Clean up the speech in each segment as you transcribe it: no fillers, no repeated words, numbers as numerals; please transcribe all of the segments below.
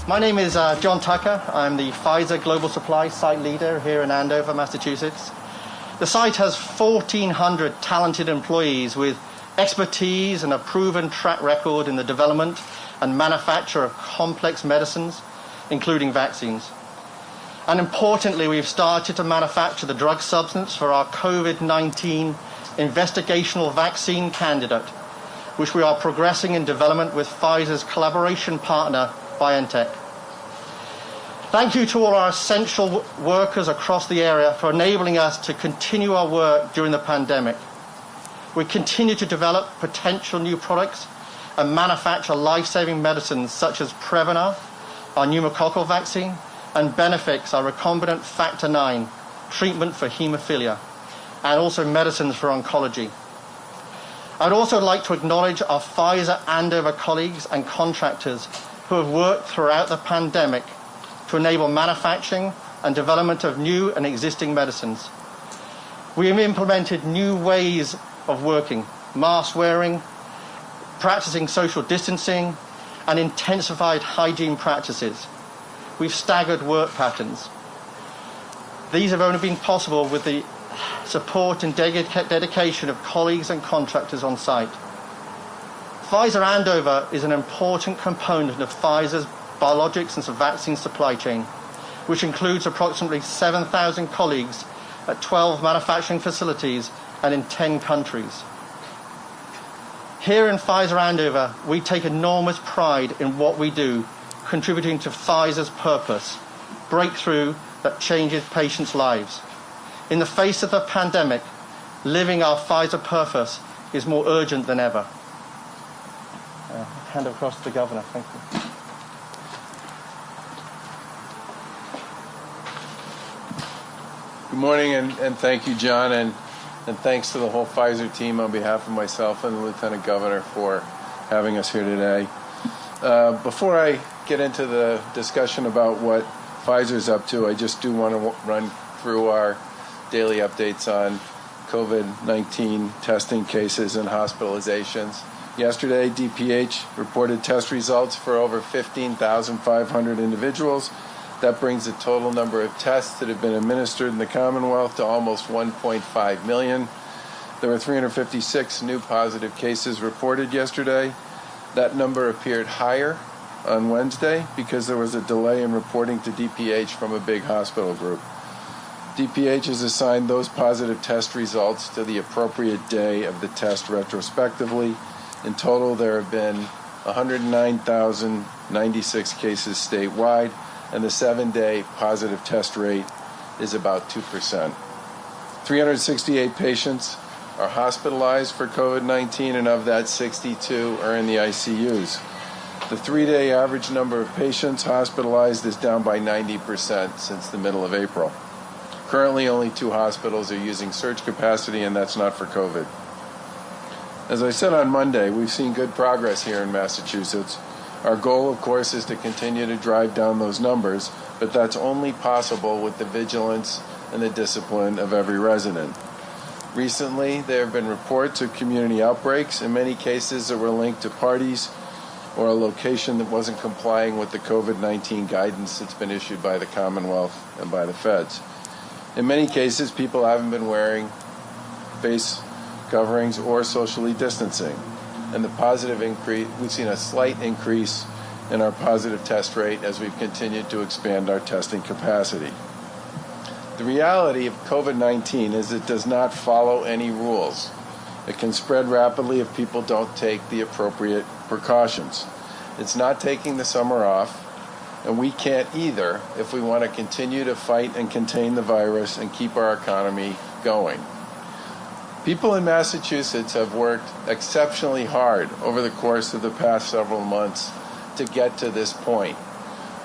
My name is John Tucker. I'm the Pfizer Global Supply Site Leader here in Andover, Massachusetts. The site has 1,400 talented employees with expertise and a proven track record in the development and manufacture of complex medicines, including vaccines. And importantly, we've started to manufacture the drug substance for our COVID-19 investigational vaccine candidate, which we are progressing in development with Pfizer's collaboration partner, BioNTech. Thank you to all our essential workers across the area for enabling us to continue our work during the pandemic. We continue to develop potential new products and manufacture life-saving medicines such as Prevnar, our pneumococcal vaccine, and Benefix, our recombinant factor IX treatment for hemophilia, and also medicines for oncology. I'd also like to acknowledge our Pfizer Andover colleagues and contractors who have worked throughout the pandemic to enable manufacturing and development of new and existing medicines. We have implemented new ways of working, mask wearing, practicing social distancing, and intensified hygiene practices. We've staggered work patterns. These have only been possible with the support and dedication of colleagues and contractors on site. Pfizer Andover is an important component of Pfizer's biologics and vaccine supply chain, which includes approximately 7,000 colleagues at 12 manufacturing facilities and in 10 countries. Here in Pfizer Andover, we take enormous pride in what we do, contributing to Pfizer's purpose, breakthrough that changes patients' lives. In the face of the pandemic, living our Pfizer purpose is more urgent than ever. Hand across to the Governor. Thank you. Good morning, and thank you, John, and thanks to the whole Pfizer team on behalf of myself and the Lieutenant Governor for having us here today. Before I get into the discussion about what Pfizer's up to, I just do want to run through our daily updates on COVID-19 testing cases and hospitalizations. Yesterday, DPH reported test results for over 15,500 individuals. That brings the total number of tests that have been administered in the Commonwealth to almost 1.5 million. There were 356 new positive cases reported yesterday. That number appeared higher on Wednesday because there was a delay in reporting to DPH from a big hospital group. DPH has assigned those positive test results to the appropriate day of the test retrospectively. In total, there have been 109,096 cases statewide, and the 7-day positive test rate is about 2%. 368 patients are hospitalized for COVID-19, and of that, 62 are in the ICUs. The 3-day average number of patients hospitalized is down by 90% since the middle of April. Currently, only 2 hospitals are using surge capacity, and that's not for COVID. As I said on Monday, we've seen good progress here in Massachusetts. Our goal, of course, is to continue to drive down those numbers, but that's only possible with the vigilance and the discipline of every resident. Recently, there have been reports of community outbreaks, in many cases that were linked to parties or a location that wasn't complying with the COVID-19 guidance that's been issued by the Commonwealth and by the feds. In many cases, people haven't been wearing face coverings or socially distancing. And the positive increase, we've seen a slight increase in our positive test rate as we've continued to expand our testing capacity. The reality of COVID-19 is it does not follow any rules. It can spread rapidly if people don't take the appropriate precautions. It's not taking the summer off, and we can't either if we want to continue to fight and contain the virus and keep our economy going. People in Massachusetts have worked exceptionally hard over the course of the past several months to get to this point.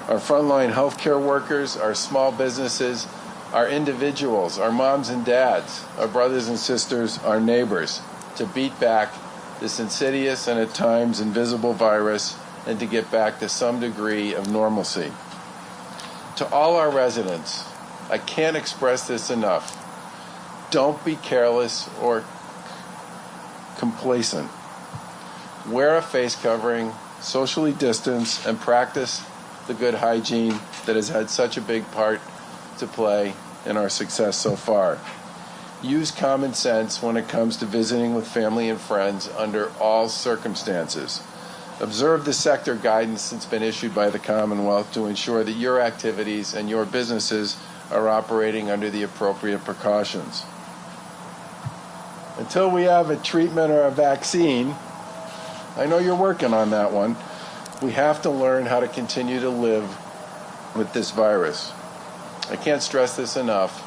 Our frontline healthcare workers, our small businesses, our individuals, our moms and dads, our brothers and sisters, our neighbors, to beat back this insidious and at times invisible virus and to get back to some degree of normalcy. To all our residents, I can't express this enough. Don't be careless or complacent. Wear a face covering, socially distance, and practice the good hygiene that has had such a big part to play in our success so far. Use common sense when it comes to visiting with family and friends under all circumstances. Observe the sector guidance that's been issued by the Commonwealth to ensure that your activities and your businesses are operating under the appropriate precautions. Until we have a treatment or a vaccine, I know you're working on that one, we have to learn how to continue to live with this virus. I can't stress this enough.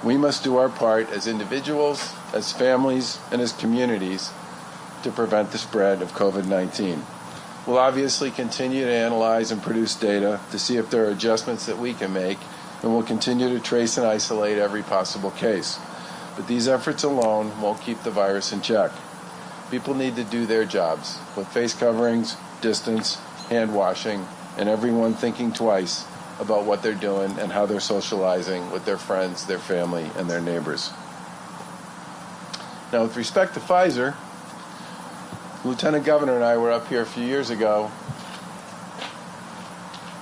We must do our part as individuals, as families, and as communities to prevent the spread of COVID-19. We'll obviously continue to analyze and produce data to see if there are adjustments that we can make, and we'll continue to trace and isolate every possible case. But these efforts alone won't keep the virus in check. People need to do their jobs with face coverings, distance, hand washing, and everyone thinking twice about what they're doing and how they're socializing with their friends, their family, and their neighbors. Now, with respect to Pfizer, Lieutenant Governor and I were up here a few years ago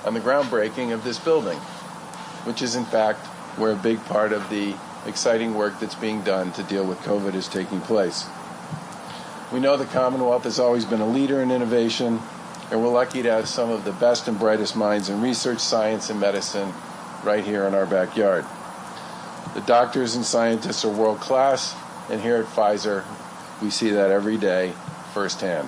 on the groundbreaking of this building, which is in fact where a big part of the exciting work that's being done to deal with COVID is taking place. We know the Commonwealth has always been a leader in innovation, and we're lucky to have some of the best and brightest minds in research, science, and medicine right here in our backyard. The doctors and scientists are world class, and here at Pfizer, we see that every day firsthand.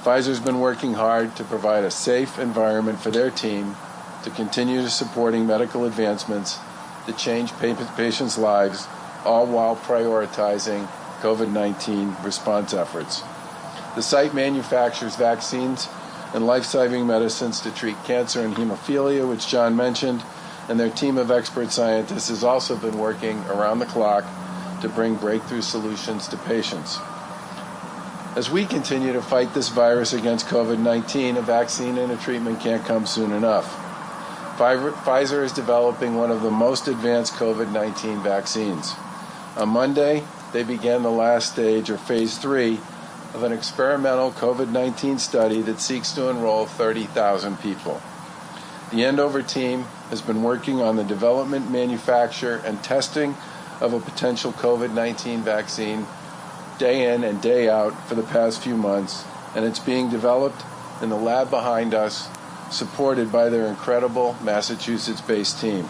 Pfizer's been working hard to provide a safe environment for their team to continue supporting medical advancements that change patients' lives, all while prioritizing COVID-19 response efforts. The site manufactures vaccines and life-saving medicines to treat cancer and hemophilia, which John mentioned, and their team of expert scientists has also been working around the clock to bring breakthrough solutions to patients. As we continue to fight this virus against COVID-19, a vaccine and a treatment can't come soon enough. Pfizer is developing one of the most advanced COVID-19 vaccines. On Monday, they began the last stage, or phase 3, of an experimental COVID-19 study that seeks to enroll 30,000 people. The Andover team has been working on the development, manufacture, and testing of a potential COVID-19 vaccine day in and day out for the past few months, and it's being developed in the lab behind us, supported by their incredible Massachusetts-based team.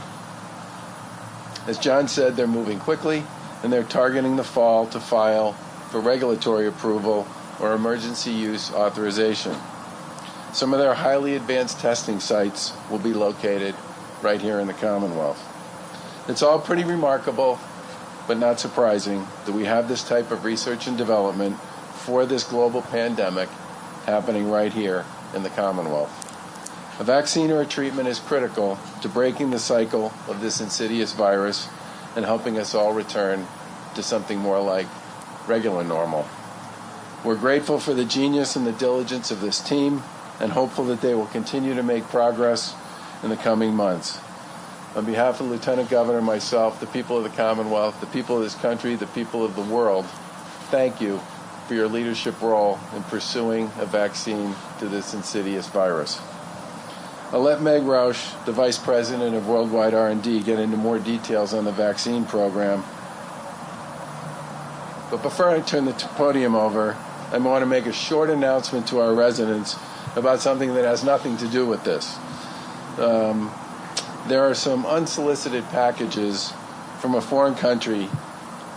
As John said, they're moving quickly, and they're targeting the fall to file for regulatory approval or emergency use authorization. Some of their highly advanced testing sites will be located right here in the Commonwealth. It's all pretty remarkable, but not surprising, that we have this type of research and development for this global pandemic happening right here in the Commonwealth. A vaccine or a treatment is critical to breaking the cycle of this insidious virus and helping us all return to something more like regular normal. We're grateful for the genius and the diligence of this team and hopeful that they will continue to make progress in the coming months. On behalf of Lieutenant Governor, myself, the people of the Commonwealth, the people of this country, the people of the world, thank you for your leadership role in pursuing a vaccine to this insidious virus. I'll let Meg Rausch, the Vice President of Worldwide R&D, get into more details on the vaccine program. But before I turn the podium over, I want to make a short announcement to our residents about something that has nothing to do with this. There are some unsolicited packages from a foreign country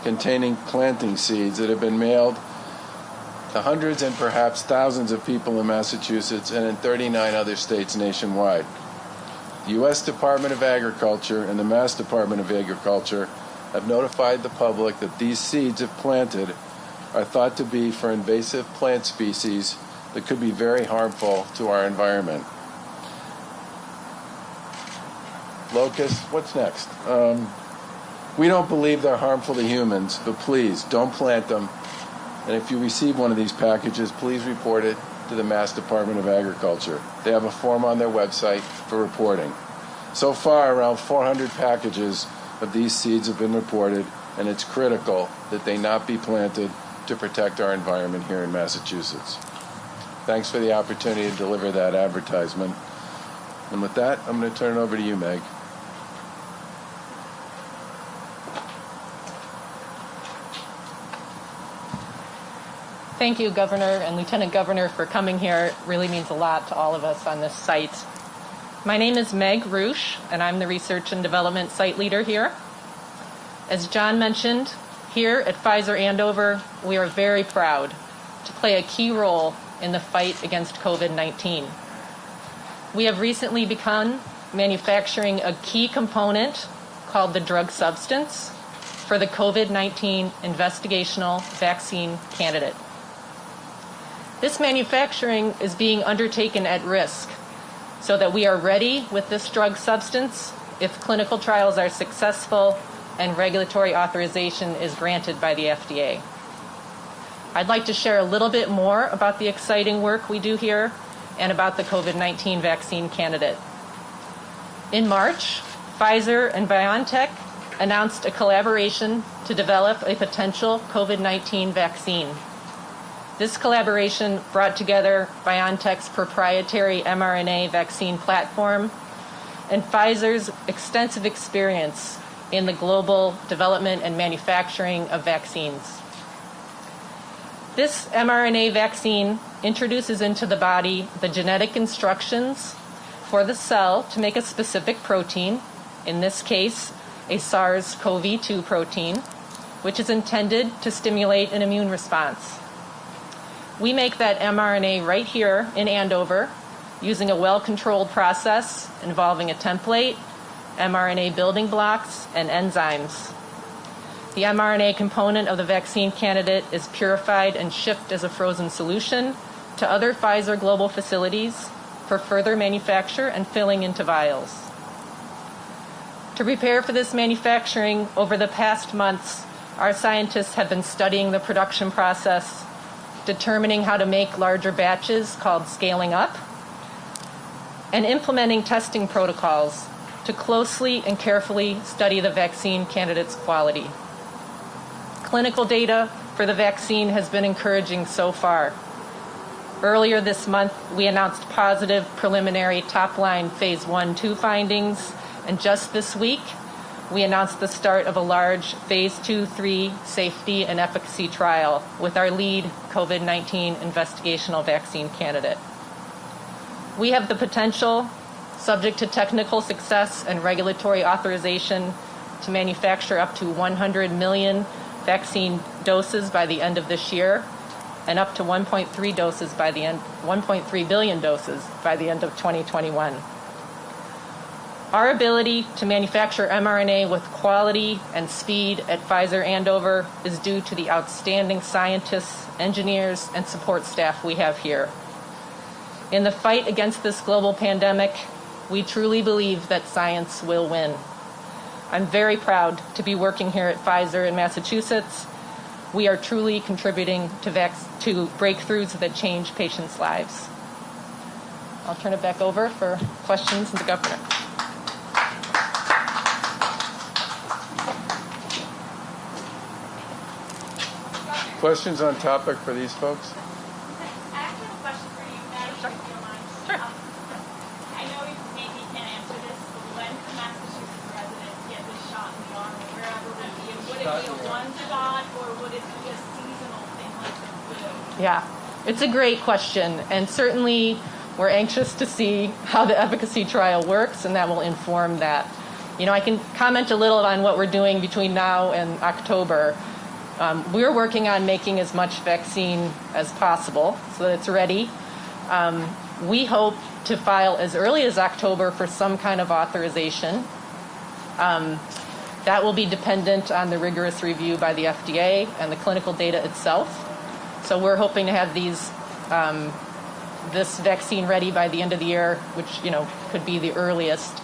containing planting seeds that have been mailed to hundreds and perhaps thousands of people in Massachusetts and in 39 other states nationwide. The U.S. Department of Agriculture and the Mass Department of Agriculture have notified the public that these seeds, if planted, are thought to be for invasive plant species that could be very harmful to our environment. Locusts, what's next? We don't believe they're harmful to humans, but please don't plant them. And if you receive one of these packages, please report it to the Mass Department of Agriculture. They have a form on their website for reporting. So far, around 400 packages of these seeds have been reported, and it's critical that they not be planted to protect our environment here in Massachusetts. Thanks for the opportunity to deliver that advertisement. And with that, I'm going to turn it over to you, Meg. Thank you, Governor and Lieutenant Governor, for coming here. It really means a lot to all of us on this site. My name is Meg Roosh, and I'm the Research and Development Site Leader here. As John mentioned, here at Pfizer Andover, we are very proud to play a key role in the fight against COVID-19. We have recently begun manufacturing a key component called the drug substance for the COVID-19 investigational vaccine candidate. This manufacturing is being undertaken at risk so that we are ready with this drug substance if clinical trials are successful and regulatory authorization is granted by the FDA. I'd like to share a little bit more about the exciting work we do here and about the COVID-19 vaccine candidate. In March, Pfizer and BioNTech announced a collaboration to develop a potential COVID-19 vaccine. This collaboration brought together BioNTech's proprietary mRNA vaccine platform and Pfizer's extensive experience in the global development and manufacturing of vaccines. This mRNA vaccine introduces into the body the genetic instructions for the cell to make a specific protein, in this case, a SARS-CoV-2 protein, which is intended to stimulate an immune response. We make that mRNA right here in Andover using a well-controlled process involving a template, mRNA building blocks, and enzymes. The mRNA component of the vaccine candidate is purified and shipped as a frozen solution to other Pfizer global facilities for further manufacture and filling into vials. To prepare for this manufacturing, over the past months, our scientists have been studying the production process, determining how to make larger batches called scaling up, and implementing testing protocols to closely and carefully study the vaccine candidate's quality. Clinical data for the vaccine has been encouraging so far. Earlier this month, we announced positive preliminary top-line phase 1/2 findings, and just this week, we announced the start of a large phase 2/3 safety and efficacy trial with our lead COVID-19 investigational vaccine candidate. We have the potential, subject to technical success and regulatory authorization, to manufacture up to 100 million vaccine doses by the end of this year and up to 1.3 billion doses by the end of 2021. Our ability to manufacture mRNA with quality and speed at Pfizer Andover is due to the outstanding scientists, engineers, and support staff we have here. In the fight against this global pandemic, we truly believe that science will win. I'm very proud to be working here at Pfizer in Massachusetts. We are truly contributing to breakthroughs that change patients' lives. I'll turn it back over for questions to the Governor. Questions on topic for these folks? I actually have a question for you, Meg, if you don't mind. Sure. I know you maybe can't answer this, but when the Massachusetts residents get this shot in the arm, where will it be? Would it be a one shot, or would it be a seasonal thing like the flu? Yeah, it's a great question, and certainly we're anxious to see how the efficacy trial works, and that will inform that. You know, I can comment a little on what we're doing between now and October. We're working on making as much vaccine as possible so that it's ready. We hope to file as early as October for some kind of authorization. That will be dependent on the rigorous review by the FDA and the clinical data itself. So we're hoping to have this vaccine ready by the end of the year, which could be the earliest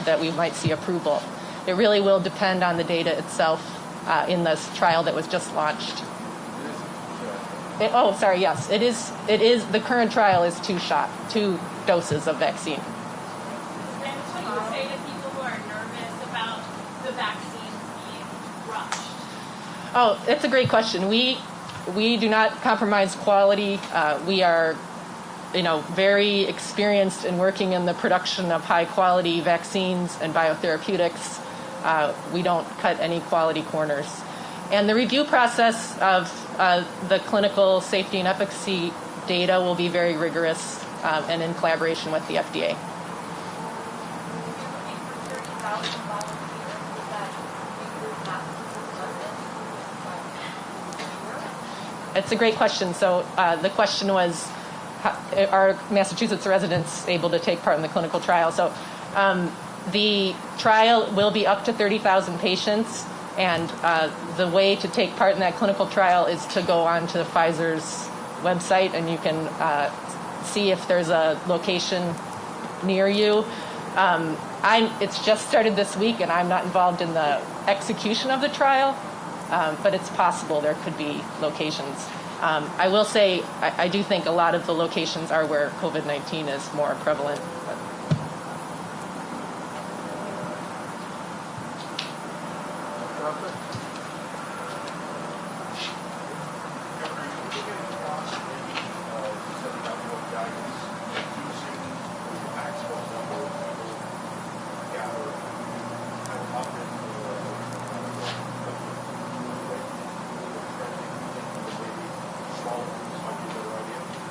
that we might see approval. It really will depend on the data itself. In this trial that was just launched. Yes, it is. The current trial is 2 doses of vaccine. And what do you say to people who are nervous about the vaccines being rushed? Oh, it's a great question. We do not compromise quality. We are very experienced in working in the production of high-quality vaccines and biotherapeutics. We don't cut any quality corners. And the review process of the clinical safety and efficacy data will be very rigorous and in collaboration with the FDA. It's a great question. So the question was, are Massachusetts residents able to take part in the clinical trial? So the trial will be up to 30,000 patients, and the way to take part in that clinical trial is to go onto Pfizer's website, and you can see if there's a location near you. It's just started this week, and I'm not involved in the execution of the trial, but it's possible there could be locations. I will say I do think a lot of the locations are where COVID-19 is more prevalent.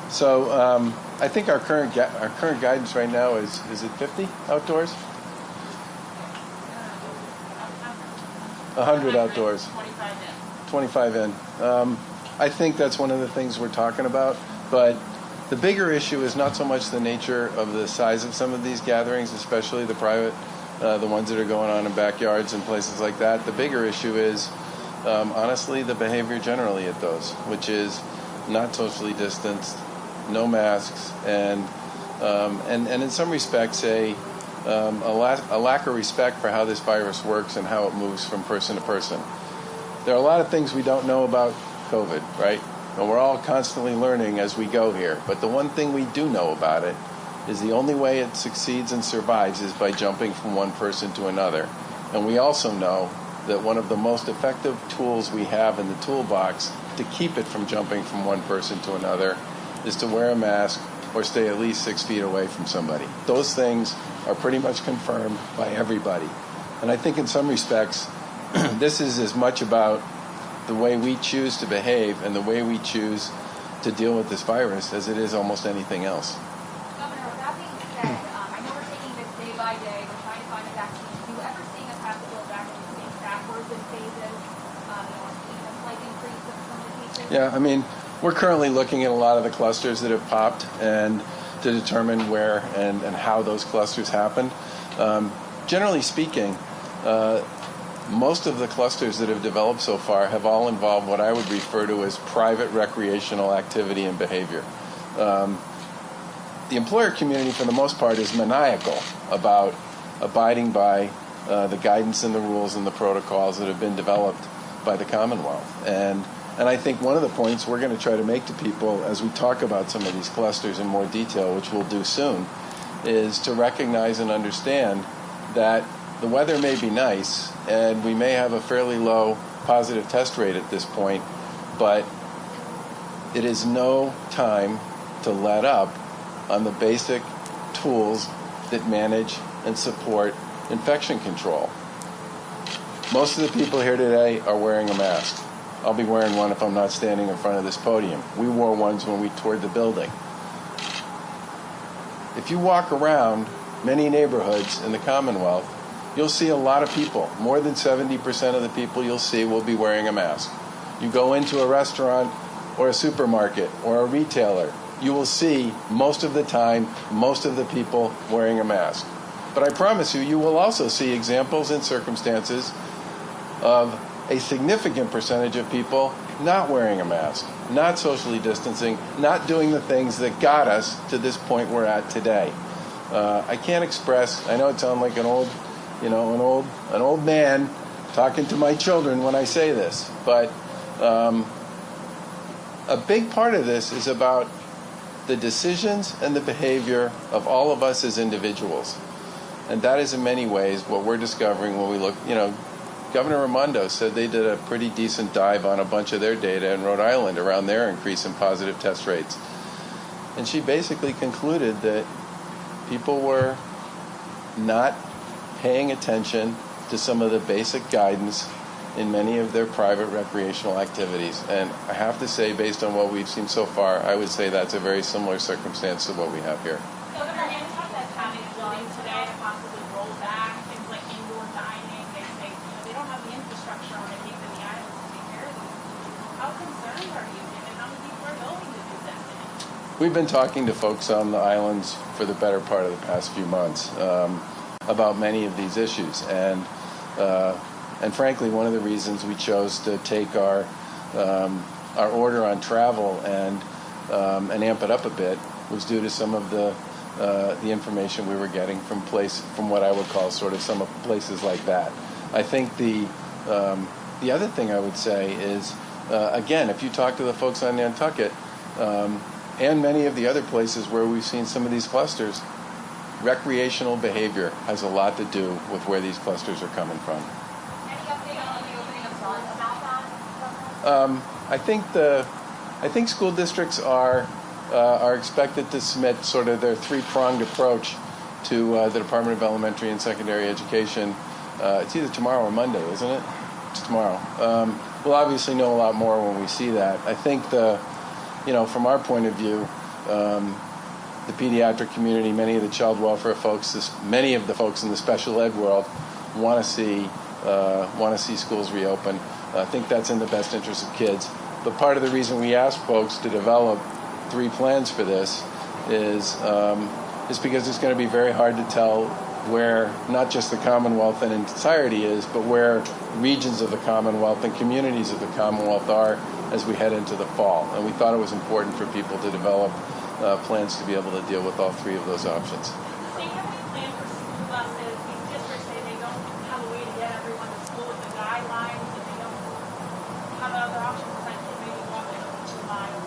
So I think our current guidance right now is it 50 outdoors? 100 outdoors. 25 in. I think that's one of the things we're talking about. But the bigger issue is not so much the nature of the size of some of these gatherings, especially the private, the ones that are going on in backyards and places like that. The bigger issue is, honestly, the behavior generally at those, which is not socially distanced, no masks, and in some respects a lack of respect for how this virus works and how it moves from person to person. There are a lot of things we don't know about COVID, right? And we're all constantly learning as we go here. But the one thing we do know about it is the only way it succeeds and survives is by jumping from one person to another. And we also know that one of the most effective tools we have in the toolbox to keep it from jumping from one person to another is to wear a mask or stay at least 6 feet away from somebody. Those things are pretty much confirmed by everybody. And I think in some respects, this is as much about the way we choose to behave and the way we choose to deal with this virus as it is almost anything else. Governor, with that being said, I know we're taking this day by day. We're trying to find a vaccine. Do you ever see us have to go back and think backwards in phases? See a slight increase in some of the cases? Yeah, I mean, we're currently looking at a lot of the clusters that have popped and to determine where and how those clusters happened. Generally speaking, most of the clusters that have developed so far have all involved what I would refer to as private recreational activity and behavior. The employer community, for the most part, is maniacal about abiding by the guidance and the rules and the protocols that have been developed by the Commonwealth. And I think one of the points we're going to try to make to people as we talk about some of these clusters in more detail, which we'll do soon, is to recognize and understand that the weather may be nice and we may have a fairly low positive test rate at this point, but it is no time to let up on the basic tools that manage and support infection control. Most of the people here today are wearing a mask. I'll be wearing one if I'm not standing in front of this podium. We wore ones when we toured the building. If you walk around many neighborhoods in the Commonwealth, you'll see a lot of people. More than 70% of the people you'll see will be wearing a mask. You go into a restaurant or a supermarket or a retailer, you will see most of the time, most of the people wearing a mask. But I promise you, you will also see examples and circumstances of a significant percentage of people not wearing a mask, not socially distancing, not doing the things that got us to this point we're at today. I can't express, I know it sounds like an old man talking to my children when I say this, but a big part of this is about the decisions and the behavior of all of us as individuals. And that is in many ways what we're discovering when we look, Governor Raimondo said they did a pretty decent dive on a bunch of their data in Rhode Island around their increase in positive test rates. and she basically concluded that people were not paying attention to some of the basic guidance in many of their private recreational activities. And I have to say, based on what we've seen so far, I would say that's a very similar circumstance to what we have here. Governor Hancock that's having a building today to possibly roll back things like indoor dining. They say, they don't have the infrastructure on the Cape and the islands to take care of these people. How concerned are you, and how many people are going to do that? We've been talking to folks on the islands for the better part of the past few months about many of these issues, and frankly, one of the reasons we chose to take our order on travel and amp it up a bit was due to some of the information we were getting from what I would call sort of some places like that. I think the other thing I would say is, again, if you talk to the folks on Nantucket and many of the other places where we've seen some of these clusters, recreational behavior has a lot to do with where these clusters are coming from. Any update on the opening of schools about that? I think school districts are expected to submit sort of their three-pronged approach to the Department of Elementary and Secondary Education. It's either tomorrow or Monday, isn't it? It's tomorrow. We'll obviously know a lot more when we see that. I think from our point of view, the pediatric community, many of the child welfare folks, many of the folks in the special ed world want to see schools reopen. I think that's in the best interest of kids. But part of the reason we ask folks to develop 3 plans for this is because it's going to be very hard to tell where not just the Commonwealth in entirety is, but where regions of the Commonwealth and communities of the Commonwealth are as we head into the fall. And we thought it was important for people to develop plans to be able to deal with all 3 of those options. They have any plan for school buses? These districts say they don't have a way to get everyone to school with the guidelines, and they don't have other options besides maybe walking over 2 miles.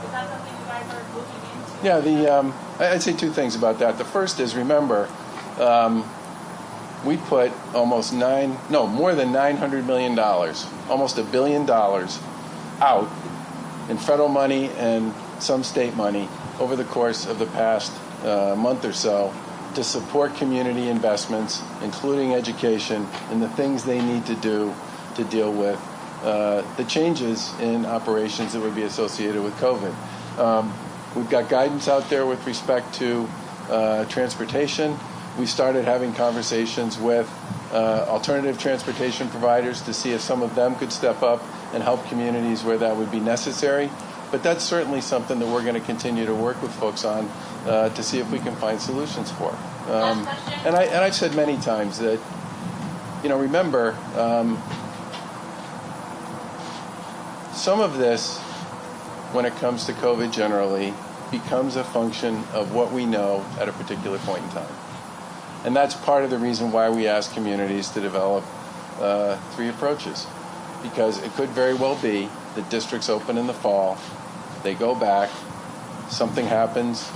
Is that something you guys are looking into? Yeah, I'd say 2 things about that. The first is, remember, we put more than $900 million, almost $1 billion out in federal money and some state money over the course of the past month or so to support community investments, including education, and the things they need to do to deal with the changes in operations that would be associated with COVID. We've got guidance out there with respect to transportation. We started having conversations with alternative transportation providers to see if some of them could step up and help communities where that would be necessary. But that's certainly something that we're going to continue to work with folks on to see if we can find solutions for. And I've said many times that, remember, some of this, when it comes to COVID generally, becomes a function of what we know at a particular point in time. And that's part of the reason why we ask communities to develop 3 approaches. Because it could very well be that districts open in the fall, they go back, something happens,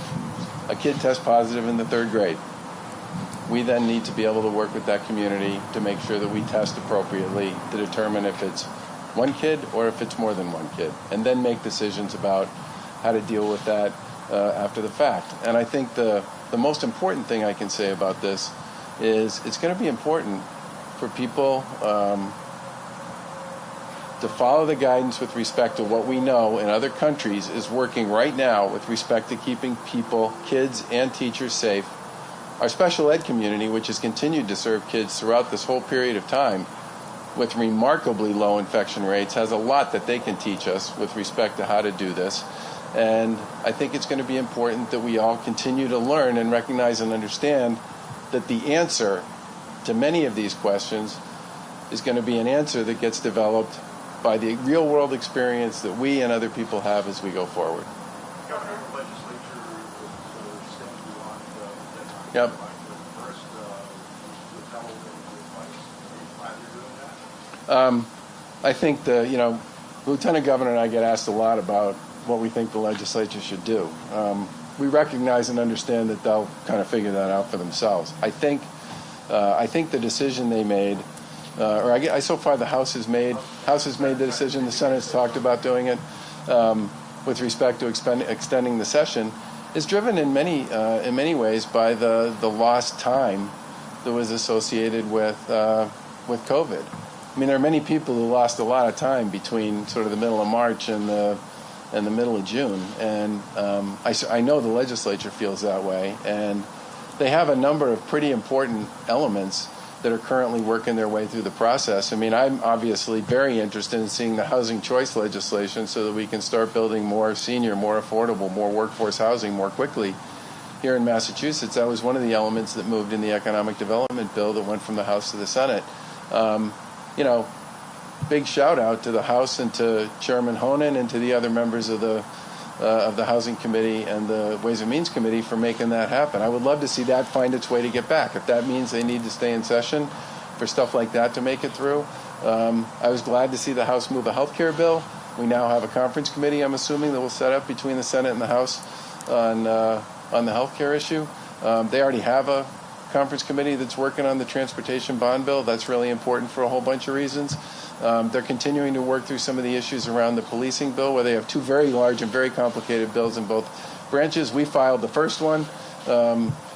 a kid tests positive in the 3rd grade. We then need to be able to work with that community to make sure that we test appropriately to determine if it's 1 kid or if it's more than 1 kid, and then make decisions about how to deal with that after the fact. And I think the most important thing I can say about this is it's going to be important for people to follow the guidance with respect to what we know in other countries is working right now with respect to keeping people, kids and teachers safe. Our special ed community, which has continued to serve kids throughout this whole period of time with remarkably low infection rates, has a lot that they can teach us with respect to how to do this. And I think it's going to be important that we all continue to learn and recognize and understand that the answer to many of these questions is going to be an answer that gets developed by the real-world experience that we and other people have as we go forward. Governor, the legislature is staying beyond that time. Yep. First, the federal advice. Are you glad you're doing that? I think Lieutenant Governor and I get asked a lot about what we think the legislature should do. We recognize and understand that they'll kind of figure that out for themselves. I think the decision they made, so far the House has made the decision. The Senate's talked about doing it. with respect to extending the session is driven in many ways by the lost time that was associated with COVID. I mean, there are many people who lost a lot of time between sort of the middle of March and the middle of June, and I know the legislature feels that way, and they have a number of pretty important elements that are currently working their way through the process. I mean, I'm obviously very interested in seeing the housing choice legislation so that we can start building more senior, more affordable, more workforce housing more quickly here in Massachusetts. That was one of the elements that moved in the economic development bill that went from the House to the Senate. You know, big shout out to the House and to Chairman Honan and to the other members of the Housing Committee and the Ways and Means Committee for making that happen. I would love to see that find its way to get back. If that means they need to stay in session for stuff like that to make it through. I was glad to see the House move a health care bill. We now have a conference committee, I'm assuming, that will set up between the Senate and the House on the health care issue. They already have a conference committee that's working on the transportation bond bill. That's really important for a whole bunch of reasons. They're continuing to work through some of the issues around the policing bill, where they have two very large and very complicated bills in both branches. We filed the first one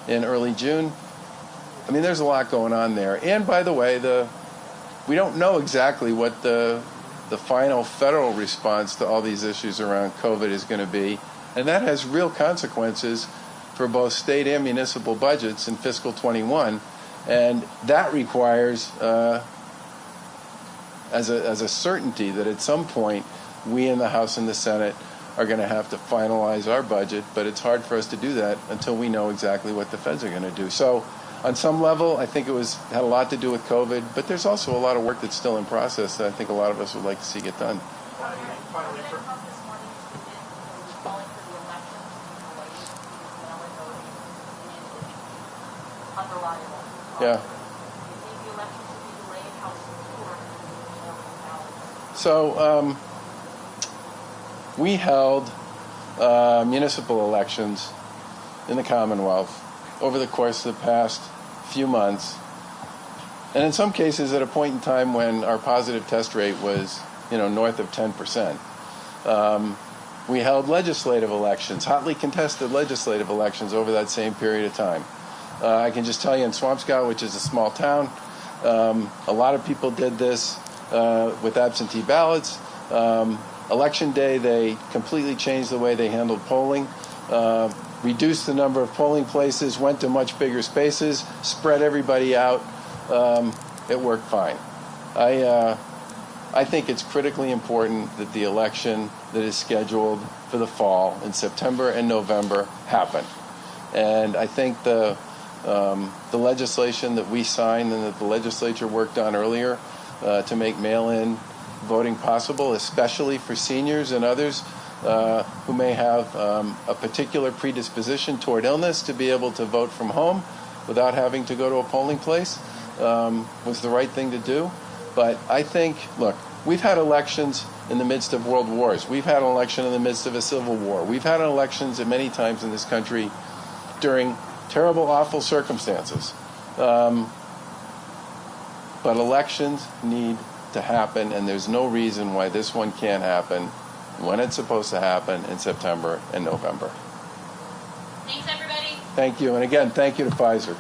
in early June. I mean, there's a lot going on there. And by the way, we don't know exactly what the final federal response to all these issues around COVID is going to be. And that has real consequences for both state and municipal budgets in fiscal 21, and that requires, as a certainty, that at some point we in the House and the Senate are going to have to finalize our budget, but it's hard for us to do that until we know exactly what the feds are going to do. So on some level, I think it had a lot to do with COVID, but there's also a lot of work that's still in process that I think a lot of us would like to see get done. Yeah. So we held municipal elections in the Commonwealth over the course of the past few months, and in some cases at a point in time when our positive test rate was, north of 10%. We held legislative elections, hotly contested legislative elections over that same period of time. I can just tell you in Swampscott, which is a small town, a lot of people did this with absentee ballots. Election day, they completely changed the way they handled polling, reduced the number of polling places, went to much bigger spaces, spread everybody out. It worked fine. I think it's critically important that the election that is scheduled for the fall in September and November happen. And I think the legislation that we signed and that the legislature worked on earlier to make mail-in voting possible, especially for seniors and others who may have a particular predisposition toward illness, to be able to vote from home without having to go to a polling place, was the right thing to do. But I think, look, we've had elections in the midst of world wars. We've had an election in the midst of a civil war. We've had elections at many times in this country during terrible, awful circumstances. But elections need to happen, and there's no reason why this one can't happen when it's supposed to happen in September and November. Thanks, everybody. Thank you. And again, thank you to Pfizer.